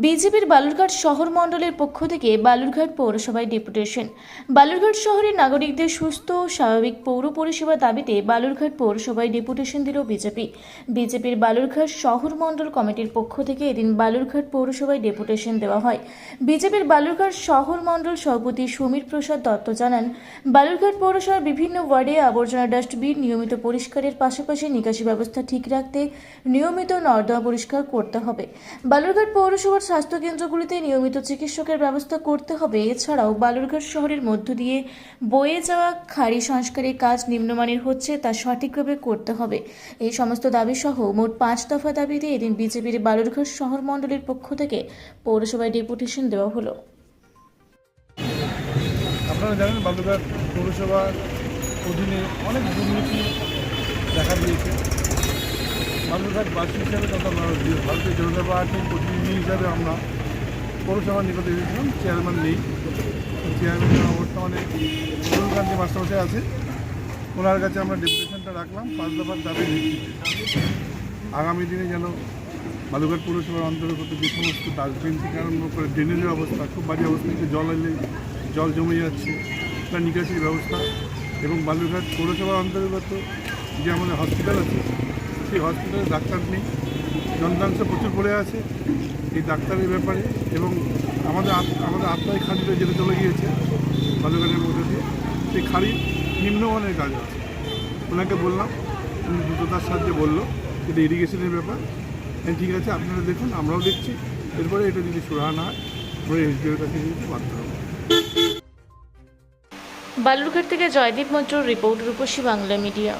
বিজেপির বালুরঘাট শহর মণ্ডলের পক্ষ থেকে বালুরঘাট পৌরসভায় ডেপুটেশন। বালুরঘাট শহরের নাগরিকদের সুস্থ ও স্বাভাবিক পৌর পরিষেবা দাবিতে বালুরঘাট পৌরসভায় ডেপুটেশন দিল বিজেপির বালুরঘাট শহর মণ্ডল কমিটির পক্ষ থেকে এদিন বালুরঘাট পৌরসভায় ডেপুটেশন দেওয়া হয়। বিজেপির বালুরঘাট শহর মণ্ডল সভাপতি সমীর প্রসাদ দত্ত জানান, বালুরঘাট পৌরসভার বিভিন্ন ওয়ার্ডে আবর্জনা ডাস্টবিন নিয়মিত পরিষ্কারের পাশাপাশি নিকাশি ব্যবস্থা ঠিক রাখতে নিয়মিত নর্দমা পরিষ্কার করতে হবে। বালুরঘাট পৌরসভার স্বাস্থ্য কেন্দ্রগুলিতে নিয়মিত চিকিৎসকের ব্যবস্থা করতে হবে। এছাড়াও বালুরঘাট শহরের মধ্য দিয়ে বয়ে যাওয়া খাড়ি সংস্কারের কাজ নিম্নমানের হচ্ছে, তা সঠিকভাবে করতে হবে। এই সমস্ত দাবি সহ মোট 5 দফা দাবিতে এদিন বিজেপির বালুরঘাট শহর মণ্ডলের পক্ষ থেকে পৌরসভায় ডেপুটেশন দেওয়া হলো। আপনারা জানেন বালুরঘাট পৌরসভার অধীনে অনেক দুর্নীতি দেখা দিয়েছে। বালুরঘাটবাসী হিসাবে তথা ভারতীয় জনতা পার্টির প্রতিনিধি হিসাবে আমরা পৌরসভার নিকটে এসেছিলাম। চেয়ারম্যান নেই, চেয়ারম্যান বর্তমানে অরুণ কান্তি মাস্টারমশাই আছে, ওনার কাছে আমরা ডেপুটেশনটা রাখলাম 5 দফার দাবির ভিত্তিতে। আগামী দিনে যেন বালুরঘাট পৌরসভার অন্তর্গত যে সমস্ত ডাস্টবিন থেকে আরম্ভ করে ড্রেনেজের অবস্থা খুব বাজে অবস্থা, জল এলে জল জমে যাচ্ছে, তার নিকাশির ব্যবস্থা, এবং বালুরঘাট পৌরসভার অন্তর্গত যে আমাদের হসপিটাল আছে সেই হসপিটালে ডাক্তার নেই, যন্ত্রাংশ প্রচুর পড়ে আছে। এই ডাক্তারের ব্যাপারে এবং আমাদের আত্মায় খাড়িটা যেটা চলে গিয়েছে বালুরঘাটের মধ্যে দিয়ে, সেই খাড়ির নিম্নমানের কাজ আছে। ওনাকে বললাম, উনি দ্রুততার সাহায্যে বললো এটা ইরিগেশনের ব্যাপার। ঠিক আছে, আপনারা দেখুন, আমরাও দেখছি। এরপরে এটা যদি সুরাহা না হয় আমরা এসডিওর কাছে যেতে বাধ্য হব। বালুরঘাট থেকে জয়দীপ মৈত্র রিপোর্ট, রূপসী বাংলা মিডিয়া।